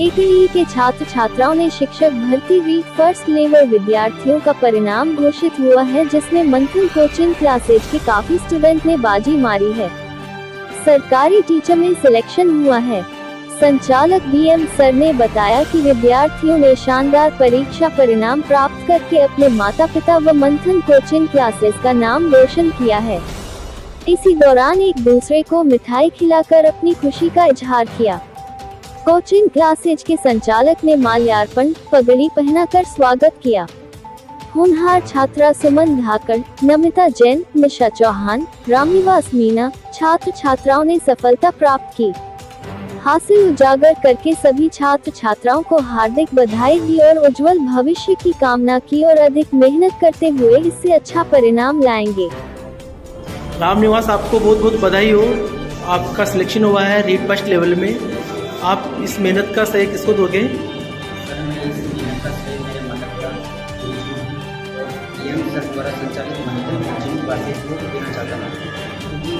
केकेई के छात्र छात्राओं ने शिक्षक भर्ती वीक फर्स्ट लेवल विद्यार्थियों का परिणाम घोषित हुआ है, जिसमें मंथन कोचिंग क्लासेज के काफी स्टूडेंट ने बाजी मारी है। सरकारी टीचर में सिलेक्शन हुआ है। संचालक बीएम सर ने बताया कि विद्यार्थियों ने शानदार परीक्षा परिणाम प्राप्त करके अपने माता पिता व मंथन कोचिंग क्लासेस का नाम रोशन किया है। इसी दौरान एक दूसरे को मिठाई खिलाकर अपनी खुशी का इजहार किया। कोचिंग क्लासेज के संचालक ने माल्यार्पण, पगड़ी पहनाकर स्वागत किया। होनहार छात्रा सुमन धाकड़, नमिता जैन, निशा चौहान, रामनिवास मीना छात्र छात्राओं ने सफलता प्राप्त की। हासिल उजागर करके सभी छात्र छात्राओं को हार्दिक बधाई दी और उज्जवल भविष्य की कामना की और अधिक मेहनत करते हुए इससे अच्छा परिणाम लाएंगे। रामनिवास, आपको बहुत बहुत बधाई हो। आपका सिलेक्शन हुआ है रीड फर्स्ट लेवल में। आप इस मेहनत का श्रेय किसको दोगे? सर, मैं इस मेहनत का श्रेय मेरे माता पिता बीएम सर द्वारा संचालित मंथन कोचिंग क्लासेज को देना चाहता हूँ, क्योंकि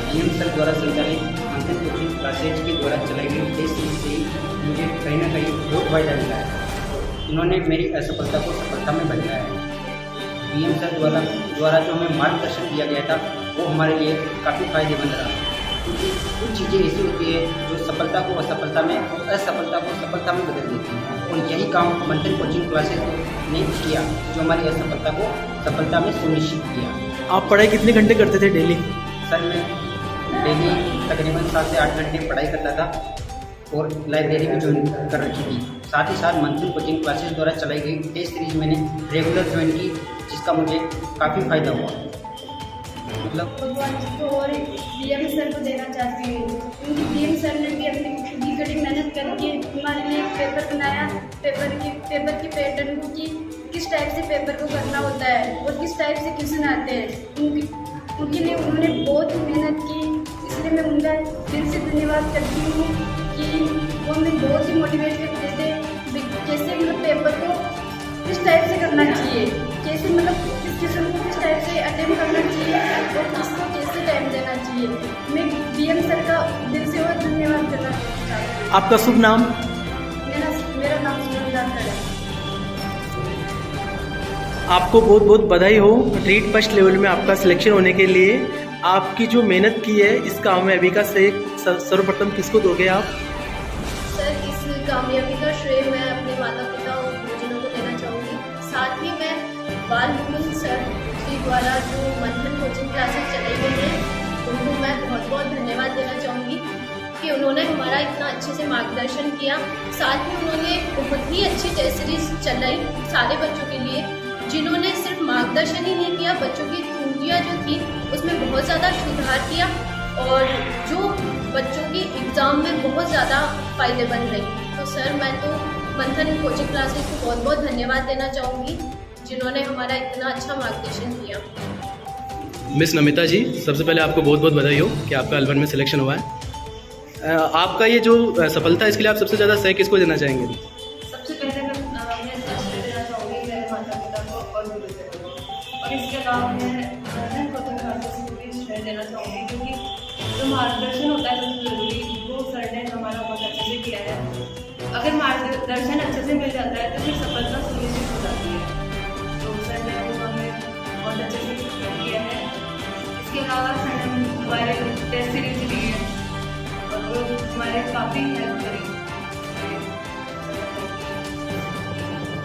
बीएम सर द्वारा संचालित मंथन कोचिंग क्लासेज के द्वारा चलाई गई टेस्ट सीरीज से मुझे कहीं ना कहीं बहुत फायदा मिला है। इन्होंने मेरी असफलता को सफलता में बदला है। बीएम सर द्वारा जो हमें मार्गदर्शन दिया गया था वो हमारे लिए काफ़ी फायदेमंद रहा, क्योंकि कुछ चीज़ें ऐसी होती है जो सफलता को असफलता में और असफलता को सफलता में बदल देती है, और यही काम मंथन कोचिंग क्लासेस ने किया, जो हमारी असफलता को सफलता में सुनिश्चित किया। आप पढ़ाई कितने घंटे करते थे डेली? सर, मैं डेली तकरीबन 7 से 8 घंटे पढ़ाई करता था और लाइब्रेरी भी ज्वाइन कर रखी थी। साथ ही साथ मंथन कोचिंग क्लासेस द्वारा चलाई गई टेस्ट सीरीज मैंने रेगुलर ज्वाइन की, जिसका मुझे काफ़ी फायदा हुआ। मतलब और बीएम सर को देना चाहती हूँ, क्योंकि बीएम सर ने भी अपनी खुदी कड़ी मेहनत करके हमारे लिए एक पेपर बनाया। पेपर की पैटर्न को कि किस टाइप से पेपर को करना होता है और किस टाइप से क्वेश्चन आते हैं, उनके लिए उन्होंने बहुत मेहनत की। इसलिए मैं उनका दिल से धन्यवाद करती हूँ कि वो हमें बहुत ही मोटिवेट करते थे, कैसे मतलब पेपर को किस टाइप से करना चाहिए, कैसे मतलब किस क्वेश्चन को किस टाइप से अटेम्प्ट करना चाहिए और किसको कैसे टाइम देना चाहिए। मैं बीएम सर का दिल से बहुत धन्यवाद करना चाहती हूँ। आपका शुभ नाम? मेरा नाम सुमन धाकड़ है। आपको बहुत बहुत बधाई हो रीड फर्स्ट लेवल में आपका सिलेक्शन होने के लिए। आपकी जो मेहनत की है इस कामयाबी का श्रेय सर्वप्रथम किसको दोगे आप? सर, इस कामयाबी का श्रेय मैं अपने माता पिता और गुरुजनों को देना चाहूँगी। साथ ही मैं बाल मुकुंद सर जी द्वारा जो मंथन कोचिंग क्लासेस चलाई गई हैं उनको मैं बहुत बहुत धन्यवाद देना चाहूँगी कि उन्होंने हमारा इतना अच्छे से मार्गदर्शन किया। साथ में उन्होंने बहुत ही अच्छी टेस्ट सीरीज चलाई सारे बच्चों के लिए, जिन्होंने सिर्फ मार्गदर्शन ही नहीं किया, बच्चों की त्रुटियाँ जो थी उसमें बहुत ज़्यादा सुधार किया और जो बच्चों की एग्ज़ाम में बहुत ज़्यादा फ़ायदेमंद रही। तो सर, मैं तो मंथन कोचिंग क्लासेस को बहुत बहुत धन्यवाद देना चाहूँगी, जिन्होंने हमारा इतना अच्छा मार्गदर्शन किया। मिस नमिता जी, सबसे पहले आपको बहुत बहुत बधाई हो कि आपका L1 में सिलेक्शन हुआ है। आपका ये जो सफलता है इसके लिए आप सबसे ज़्यादा श्रेय किसको देना चाहेंगे? सबसे पहले मैं श्रेय देना चाहूँगी मेरे माता पिता को और गुरुजनों को, और इसके अलावा मैं मंथन कोचिंग क्लासेस को भी श्रेय देना चाहूँगी, क्योंकि जो मार्गदर्शन होता है सबसे ज़रूरी वो सर ने हमारा बहुत अच्छे से किया है। अगर मार्गदर्शन अच्छे से मिल जाता है तो फिर सफलता सुनिश्चित हो जाती है। तो सर ने वो हमें बहुत अच्छे से किया है। इसके अलावा सर ने हमारे टेस्ट सीरीज ली है और वो हमारे काफ़ी हेल्प करी।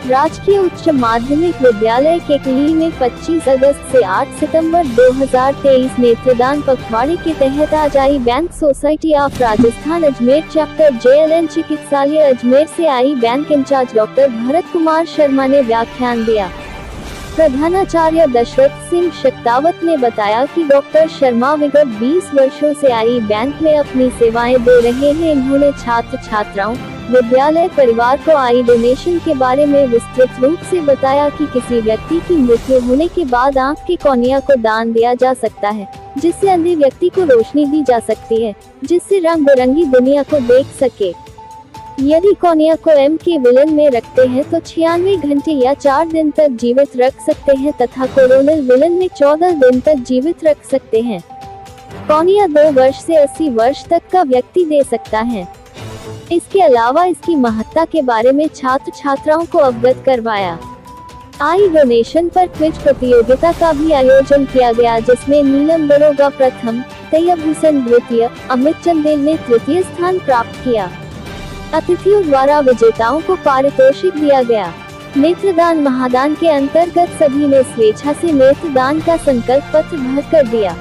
राजकीय उच्च माध्यमिक विद्यालय केकली में 25 अगस्त से 8 सितंबर 2023 नेत्रदान पखवाड़े के तहत आज eye bank society of Rajasthan Ajmer chapter JLN चिकित्सालय अजमेर से eye bank incharge doctor Bharat Kumar Sharma ने व्याख्यान दिया। प्रधानाचार्य दशरथ सिंह शक्तावत ने बताया कि डॉक्टर शर्मा विगत 20 वर्षों से आई बैंक में अपनी सेवाएं दे रहे हैं। इन्होंने छात्र छात्राओं, विद्यालय परिवार को आई डोनेशन के बारे में विस्तृत रूप से बताया कि किसी व्यक्ति की मृत्यु होने के बाद आंख की कॉर्निया को दान दिया जा सकता है, जिससे अंधे व्यक्ति को रोशनी दी जा सकती है, जिससे रंग बिरंगी दुनिया को देख सके। यदि कॉर्निया को M के विलन में रखते हैं तो 96 घंटे या 4 दिन तक जीवित रख सकते हैं तथा कोरोनल विलन में 14 दिन तक जीवित रख सकते हैं। कॉर्निया 2 वर्ष से 80 वर्ष तक का व्यक्ति दे सकता है। इसके अलावा इसकी महत्ता के बारे में छात्र छात्राओं को अवगत करवाया। आई डोनेशन पर क्विज प्रतियोगिता का भी आयोजन किया गया, जिसमें नीलम दरोगा प्रथम, तैयब हुसैन द्वितीय, अमित चंदेल ने तृतीय स्थान प्राप्त किया। अतिथियों द्वारा विजेताओं को पारितोषिक दिया गया। नेत्रदान महादान के अंतर्गत सभी ने स्वेच्छा से नेत्रदान का संकल्प पत्र भर कर दिया।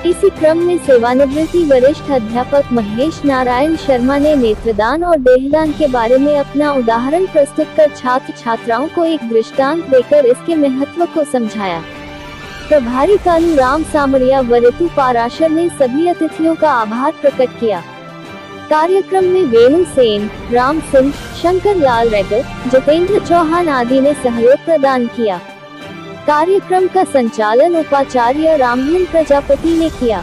इसी क्रम में सेवानिवृत्ति वरिष्ठ अध्यापक महेश नारायण शर्मा ने नेत्रदान और देहदान के बारे में अपना उदाहरण प्रस्तुत कर छात्र छात्राओं को एक दृष्टांत देकर इसके महत्व को समझाया। प्रभारी कानू राम सामरिया व ऋतु पाराशर ने सभी अतिथियों का आभार प्रकट किया। कार्यक्रम में वेणु सेन, राम सिंह, शंकर लाल रेगर, जितेंद्र चौहान आदि ने सहयोग प्रदान किया। कार्यक्रम का संचालन उपाचार्य रामधन प्रजापति ने किया।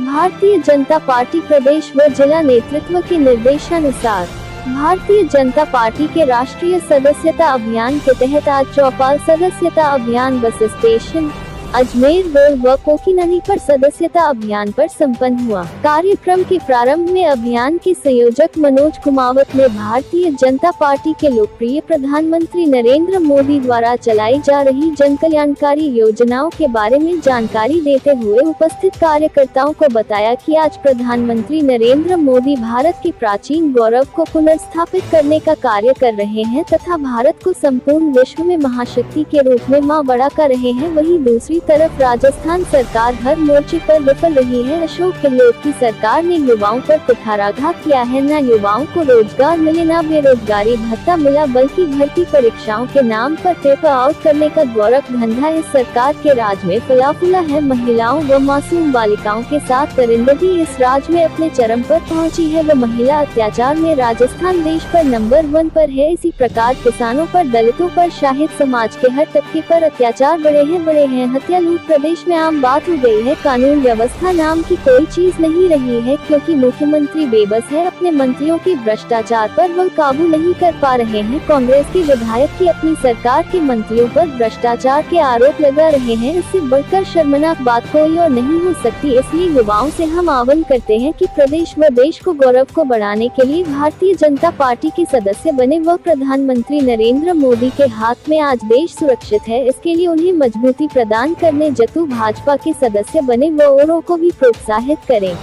भारतीय जनता पार्टी प्रदेश व जिला नेतृत्व के निर्देशानुसार भारतीय जनता पार्टी के राष्ट्रीय सदस्यता अभियान के तहत आज चौपाल सदस्यता अभियान बस स्टेशन अजमेर रोड व कोकीननी पर सदस्यता अभियान पर संपन्न हुआ। कार्यक्रम के प्रारंभ में अभियान के संयोजक मनोज कुमावत ने भारतीय जनता पार्टी के लोकप्रिय प्रधानमंत्री नरेंद्र मोदी द्वारा चलाई जा रही जन कल्याणकारी योजनाओं के बारे में जानकारी देते हुए उपस्थित कार्यकर्ताओं को बताया कि आज प्रधानमंत्री नरेंद्र मोदी भारत के प्राचीन गौरव को पुनर्स्थापित करने का कार्य कर रहे हैं तथा भारत को संपूर्ण विश्व में महाशक्ति के रूप में मां बड़ा कर रहे हैं। वहीं दूसरी तरफ राजस्थान सरकार हर मोर्चे पर विफल रही है। अशोक गहलोत की सरकार ने युवाओं पर कुठाराघात किया है। न युवाओं को रोजगार मिले, न बेरोजगारी भत्ता मिला, बल्कि भर्ती परीक्षाओं के नाम पर पेपर आउट करने का गौरव धंधा इस सरकार के राज में फला फूला है। महिलाओं व मासूम बालिकाओं के साथ दरिंदगी इस राज में अपने चरम पर पहुंची है व महिला अत्याचार में राजस्थान देश पर नंबर 1 पर है। इसी प्रकार किसानों पर, दलितों पर, शाहिद समाज के हर तबके पर अत्याचार बढ़े हैं। हत्या लूट प्रदेश में आम बात हो गई है। कानून व्यवस्था नाम की कोई चीज नहीं रही है, क्योंकि मुख्यमंत्री बेबस है। अपने मंत्रियों के भ्रष्टाचार पर वह काबू नहीं कर पा रहे हैं। कांग्रेस के विधायक की अपनी सरकार के मंत्रियों पर भ्रष्टाचार के आरोप लगा रहे हैं। इससे बढ़कर शर्मनाक बात कोई और नहीं हो सकती। इसलिए युवाओं से हम आह्वान करते हैं कि प्रदेश व देश को गौरव को बढ़ाने के लिए भारतीय जनता पार्टी के सदस्य बने व प्रधानमंत्री नरेंद्र मोदी के हाथ में आज देश सुरक्षित है। इसके लिए उन्हें मजबूती प्रदान करने जतु भाजपा के सदस्य बने व औरों को भी प्रोत्साहित करें।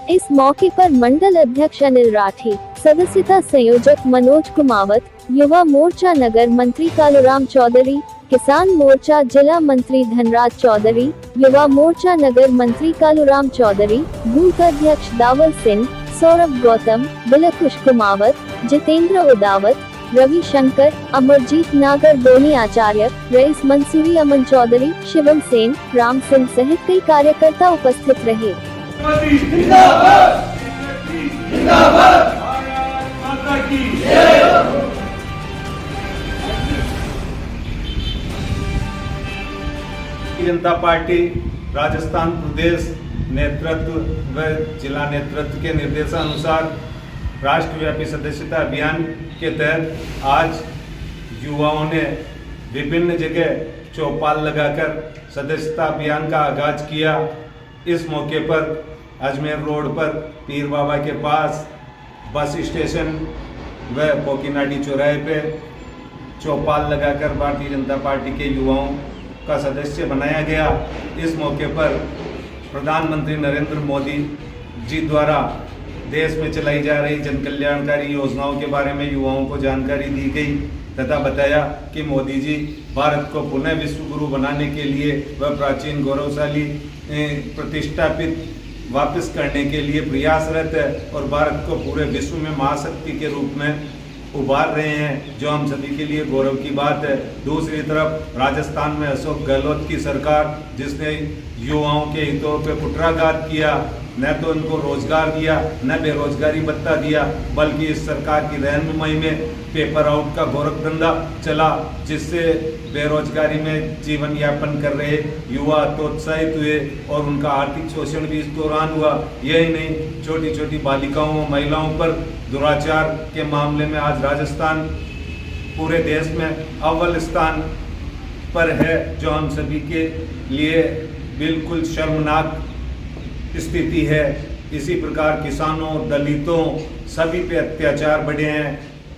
इस मौके पर मंडल अध्यक्ष अनिल राठी, सदस्यता संयोजक मनोज कुमावत, युवा मोर्चा नगर मंत्री कालूराम चौधरी, किसान मोर्चा जिला मंत्री धनराज चौधरी, युवा मोर्चा नगर मंत्री कालूराम चौधरी, बूथ अध्यक्ष दावल सिंह, सौरभ गौतम, बिलकुश कुमावत, जितेंद्र उदावत, रवि शंकर, अमरजीत नागर, बोनी आचार्य, रईस मंसूरी, अमन चौधरी, शिवम सेन, राम सिंह सहित कई कार्यकर्ता उपस्थित रहे। जनता पार्टी राजस्थान प्रदेश नेतृत्व व जिला नेतृत्व के निर्देशानुसार राष्ट्रव्यापी सदस्यता अभियान के तहत आज युवाओं ने विभिन्न जगह चौपाल लगाकर सदस्यता अभियान का आगाज किया। इस मौके पर अजमेर रोड पर पीर बाबा के पास बस स्टेशन व कोकीनाडी चौराहे पे चौपाल लगाकर भारतीय जनता पार्टी के युवाओं का सदस्य बनाया गया। इस मौके पर प्रधानमंत्री नरेंद्र मोदी जी द्वारा देश में चलाई जा रही जन कल्याणकारी योजनाओं के बारे में युवाओं को जानकारी दी गई तथा बताया कि मोदी जी भारत को पुनः विश्व गुरु बनाने के लिए व प्राचीन गौरवशाली प्रतिष्ठापित वापस करने के लिए प्रयासरत है और भारत को पूरे विश्व में महाशक्ति के रूप में उभार रहे हैं, जो हम सभी के लिए गौरव की बात है। दूसरी तरफ राजस्थान में अशोक गहलोत की सरकार, जिसने युवाओं के हितों पे कुठाराघात किया, न तो उनको रोजगार दिया न बेरोजगारी भत्ता दिया, बल्कि इस सरकार की रहनुमाई में पेपर आउट का गोरखधंधा चला, जिससे बेरोजगारी में जीवन यापन कर रहे युवा हतोत्साहित हुए और उनका आर्थिक शोषण भी इस दौरान हुआ। यही नहीं, छोटी छोटी बालिकाओं व महिलाओं पर दुराचार के मामले में आज राजस्थान पूरे देश में अव्वल स्थान पर है, जो हम सभी के लिए बिल्कुल शर्मनाक स्थिति है। इसी प्रकार किसानों, दलितों सभी पे अत्याचार बढ़े हैं।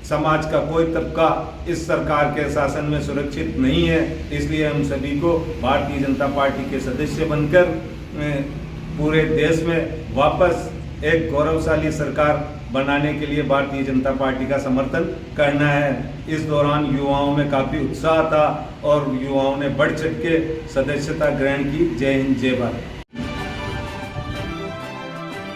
समाज का कोई तबका इस सरकार के शासन में सुरक्षित नहीं है। इसलिए हम सभी को भारतीय जनता पार्टी के सदस्य बनकर पूरे देश में वापस एक गौरवशाली सरकार बनाने के लिए भारतीय जनता पार्टी का समर्थन करना है। इस दौरान युवाओं में काफ़ी उत्साह था और युवाओं ने बढ़ चढ़ के सदस्यता ग्रहण की। जय हिंद, जय भारत।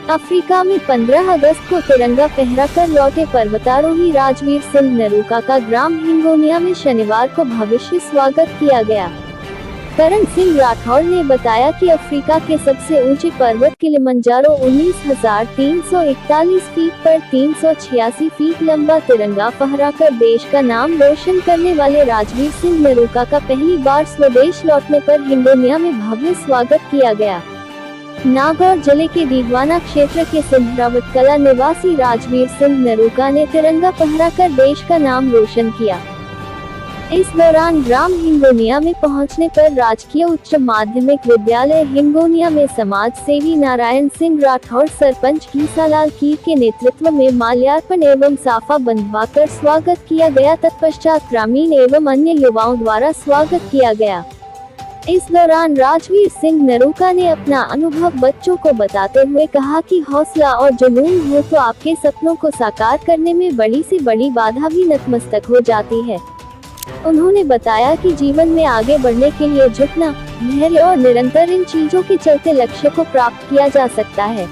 अफ्रीका में 15 अगस्त को तिरंगा फहराकर लौटे पर्वतारोही राजवीर सिंह नरूका का ग्राम हिंगोनिया में शनिवार को भव्य स्वागत किया गया। करण सिंह राठौड़ ने बताया कि अफ्रीका के सबसे ऊंचे पर्वत किलिमंजारो 19,341 फीट पर 386 फीट लंबा तिरंगा फहराकर देश का नाम रोशन करने वाले राजवीर सिंह नरूका का पहली बार स्वदेश लौटने पर हिंगोनिया में भव्य स्वागत किया गया। नागौर जिले के दीवाना क्षेत्र के सिंधरावत कला निवासी राजवीर सिंह नरूका ने तिरंगा फहराकर देश का नाम रोशन किया। इस दौरान ग्राम हिंगोनिया में पहुंचने पर राजकीय उच्च माध्यमिक विद्यालय हिंगोनिया में समाज सेवी नारायण सिंह राठौड़, सरपंच घीसालाल कीर के नेतृत्व में माल्यार्पण एवं साफा बंधवाकर स्वागत किया गया। तत्पश्चात ग्रामीण एवं अन्य युवाओं द्वारा स्वागत किया गया। इस दौरान राजवीर सिंह नरूका ने अपना अनुभव बच्चों को बताते हुए कहा कि हौसला और जुनून हो तो आपके सपनों को साकार करने में बड़ी से बड़ी बाधा भी नतमस्तक हो जाती है। उन्होंने बताया कि जीवन में आगे बढ़ने के लिए झुकना, धैर्य और निरंतर इन चीजों के चलते लक्ष्य को प्राप्त किया जा सकता है।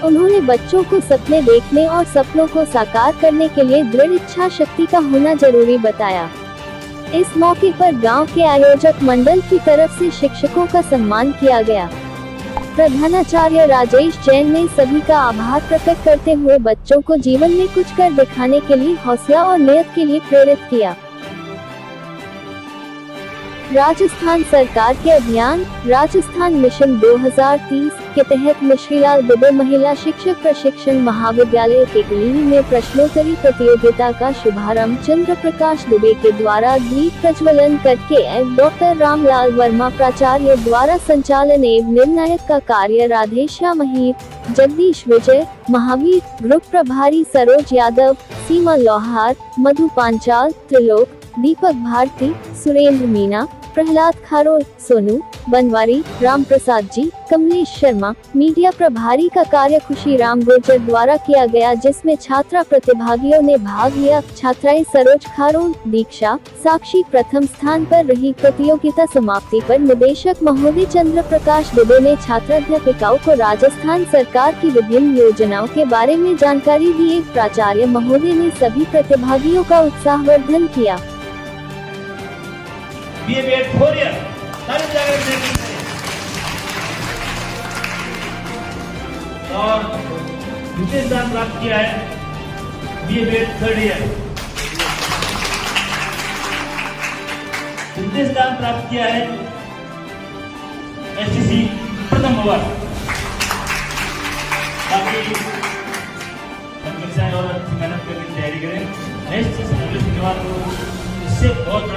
उन्होंने बच्चों को सपने देखने और सपनों को साकार करने के लिए दृढ़ इच्छा शक्ति का होना जरूरी बताया। इस मौके पर गांव के आयोजक मंडल की तरफ से शिक्षकों का सम्मान किया गया। प्रधानाचार्य राजेश जैन ने सभी का आभार प्रकट करते हुए बच्चों को जीवन में कुछ कर दिखाने के लिए हौसला और नियत के लिए प्रेरित किया। राजस्थान सरकार के अभियान राजस्थान मिशन 2030 के तहत मिश्रीलाल दुबे महिला शिक्षक प्रशिक्षण महाविद्यालय टेकली में प्रश्नोत्तरी प्रतियोगिता का शुभारंभ चंद्र प्रकाश दुबे के द्वारा दीप प्रज्वलन करके डॉक्टर रामलाल वर्मा प्राचार्य द्वारा संचालन एवं निर्णायक का कार्य राधेश्याम अहीर, जगदीश विजय, महावीर, ग्रुप प्रभारी सरोज यादव, सीमा लोहार, मधु पांचाल, त्रिलोक, दीपक भारती, सुरेंद्र मीना, प्रहलाद खारोल, सोनू बनवारी, राम प्रसाद जी, कमलेश शर्मा, मीडिया प्रभारी का कार्य खुशी राम गुर्जर द्वारा किया गया, जिसमें छात्रा प्रतिभागियों ने भाग लिया। छात्राएं सरोज खारोल, दीक्षा, साक्षी प्रथम स्थान पर रही। प्रतियोगिता समाप्ति पर निदेशक महोदय चंद्र प्रकाश दुबे ने छात्राध्यापिकाओं को राजस्थान सरकार की विभिन्न योजनाओं के बारे में जानकारी दी। प्राचार्य महोदय ने सभी प्रतिभागियों का उत्साहवर्धन किया। और द्वितीय स्थान प्राप्त किया है बीए थर्ड ईयर। तृतीय स्थान प्राप्त किया है एसटीसी प्रथम वर्ष। ताकि हम और अच्छी मेहनत करके तैयारी करें। नेक्स्ट शनिवार को इससे बहुत